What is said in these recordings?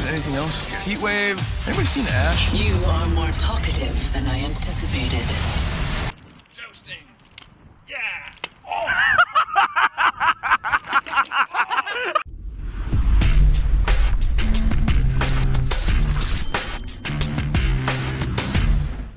Anything else? Heat wave. Anybody seen Ash? You are more talkative than I anticipated. Jousting. Yeah.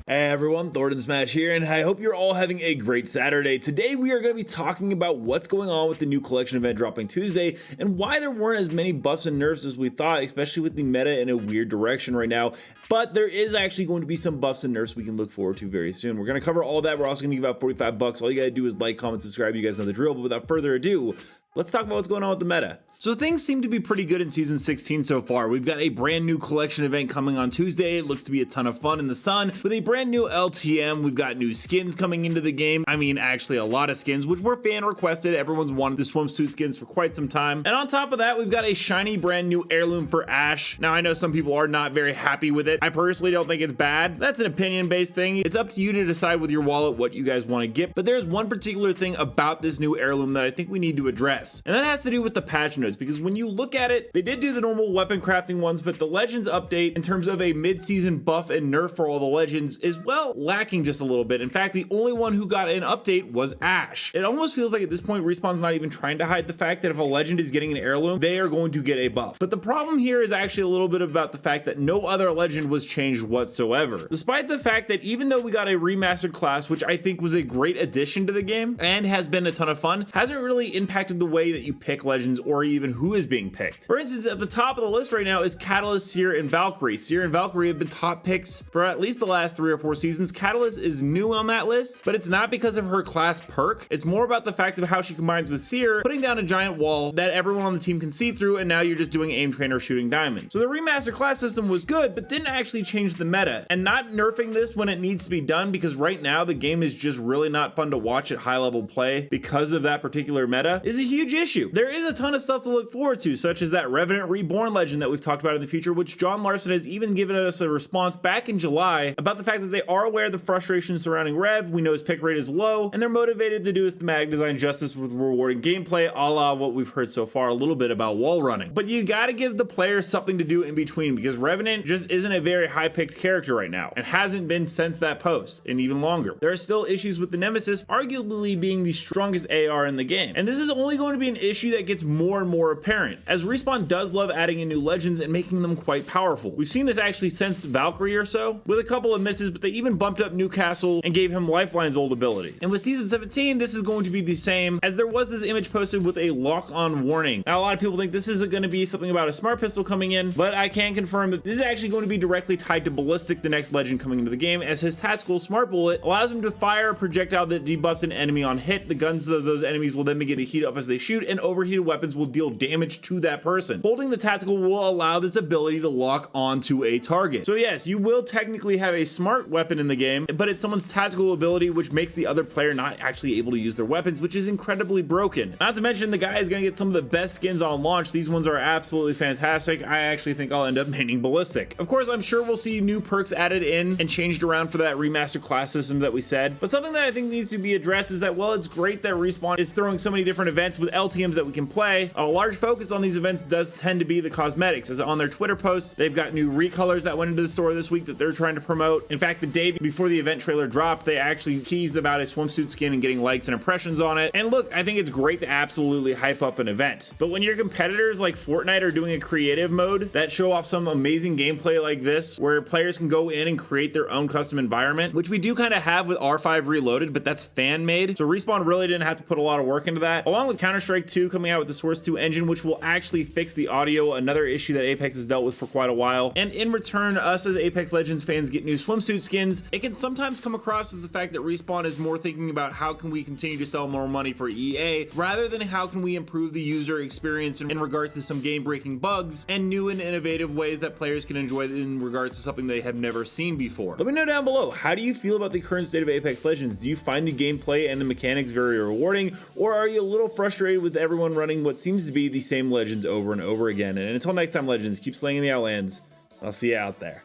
Hey everyone, Thordan Smash here, and I hope you're all having a great Saturday. Today we are going to be talking about what's going on with the new collection event dropping Tuesday, and why there weren't as many buffs and nerfs as we thought, especially with the meta in a weird direction right now. But there is actually going to be some buffs and nerfs we can look forward to very soon. We're going to cover all of that. We're also going to give out 45 bucks. All you got to do is like, comment, subscribe. You guys know the drill, but without further ado, let's talk about what's going on with the meta. So things seem to be pretty good in Season 16 so far. We've got a brand new collection event coming on Tuesday. It looks to be a ton of fun in the sun. With a brand new LTM, we've got new skins coming into the game. I mean, actually a lot of skins, which were fan requested. Everyone's wanted the swimsuit skins for quite some time. And on top of that, we've got a shiny brand new heirloom for Ash. Now, I know some people are not very happy with it. I personally don't think it's bad. That's an opinion-based thing. It's up to you to decide with your wallet what you guys want to get. But there's one particular thing about this new heirloom that I think we need to address. And that has to do with the patch notes, because when you look at it, they did do the normal weapon crafting ones, but the Legends update in terms of a mid-season buff and nerf for all the Legends is, well, lacking just a little bit. In fact, the only one who got an update was Ash. It almost feels like at this point, Respawn's not even trying to hide the fact that if a Legend is getting an heirloom, they are going to get a buff. But the problem here is actually a little bit about the fact that no other Legend was changed whatsoever. Despite the fact that even though we got a remastered class, which I think was a great addition to the game and has been a ton of fun, hasn't really impacted the way that you pick Legends or even who is being picked. For instance, at the top of the list right now is Catalyst, Seer, and Valkyrie. Seer and Valkyrie have been top picks for at least the last 3 or 4 seasons. Catalyst is new on that list, but it's not because of her class perk. It's more about the fact of how she combines with Seer, putting down a giant wall that everyone on the team can see through, and now you're just doing aim train or shooting diamonds. So the remaster class system was good, but didn't actually change the meta. And not nerfing this when it needs to be done, because right now the game is just really not fun to watch at high level play because of that particular meta, is a huge issue. There is a ton of stuff to look forward to, such as that Revenant Reborn Legend that we've talked about in the future, which John Larson has even given us a response back in July about the fact that they are aware of the frustration surrounding Rev. We know his pick rate is low, and they're motivated to do his thematic design justice with rewarding gameplay, a la what we've heard so far a little bit about wall running. But you gotta give the players something to do in between, because Revenant just isn't a very high picked character right now, and hasn't been since that post, and even longer. There are still issues with the Nemesis arguably being the strongest AR in the game, and this is only going to be an issue that gets more and more apparent, as Respawn does love adding in new Legends and making them quite powerful. We've seen this actually since Valkyrie or so, with a couple of misses, but they even bumped up Newcastle and gave him Lifeline's old ability. And with Season 17, this is going to be the same, as there was this image posted with a lock-on warning. Now, a lot of people think this isn't going to be something about a smart pistol coming in, but I can confirm that this is actually going to be directly tied to Ballistic, the next Legend coming into the game, as his tactical smart bullet allows him to fire a projectile that debuffs an enemy on hit. The guns of those enemies will then begin to heat up as they shoot, and overheated weapons will deal damage to that person. Holding the tactical will allow this ability to lock onto a target. So yes, you will technically have a smart weapon in the game, but it's someone's tactical ability, which makes the other player not actually able to use their weapons, which is incredibly broken. Not to mention, the guy is going to get some of the best skins on launch. These ones are absolutely fantastic. I actually think I'll end up maining Ballistic. Of course, I'm sure we'll see new perks added in and changed around for that remastered class system that we said, but something that I think needs to be addressed is that, well, it's great that Respawn is throwing so many different events with LTMs that we can play. A large focus on these events does tend to be the cosmetics, as on their Twitter posts, they've got new recolors that went into the store this week that they're trying to promote. In fact, the day before the event trailer dropped, they actually teased about a swimsuit skin and getting likes and impressions on it. And look, I think it's great to absolutely hype up an event, but when your competitors like Fortnite are doing a creative mode that show off some amazing gameplay like this, where players can go in and create their own custom environment, which we do kind of have with R5 Reloaded, but that's fan made, so Respawn really didn't have to put a lot of work into that, along with Counter-Strike 2 coming out with the Source 2 engine, which will actually fix the audio, another issue that Apex has dealt with for quite a while. And in return, us as Apex Legends fans get new swimsuit skins. It can sometimes come across as the fact that Respawn is more thinking about how can we continue to sell more money for EA, rather than how can we improve the user experience in regards to some game-breaking bugs and new and innovative ways that players can enjoy in regards to something they have never seen before. Let me know down below, how do you feel about the current state of Apex Legends? Do you find the gameplay and the mechanics very rewarding, or are you a little frustrated with everyone running what seems to be the same Legends over and over again? And until next time, Legends, keep slaying the Outlands. I'll see you out there.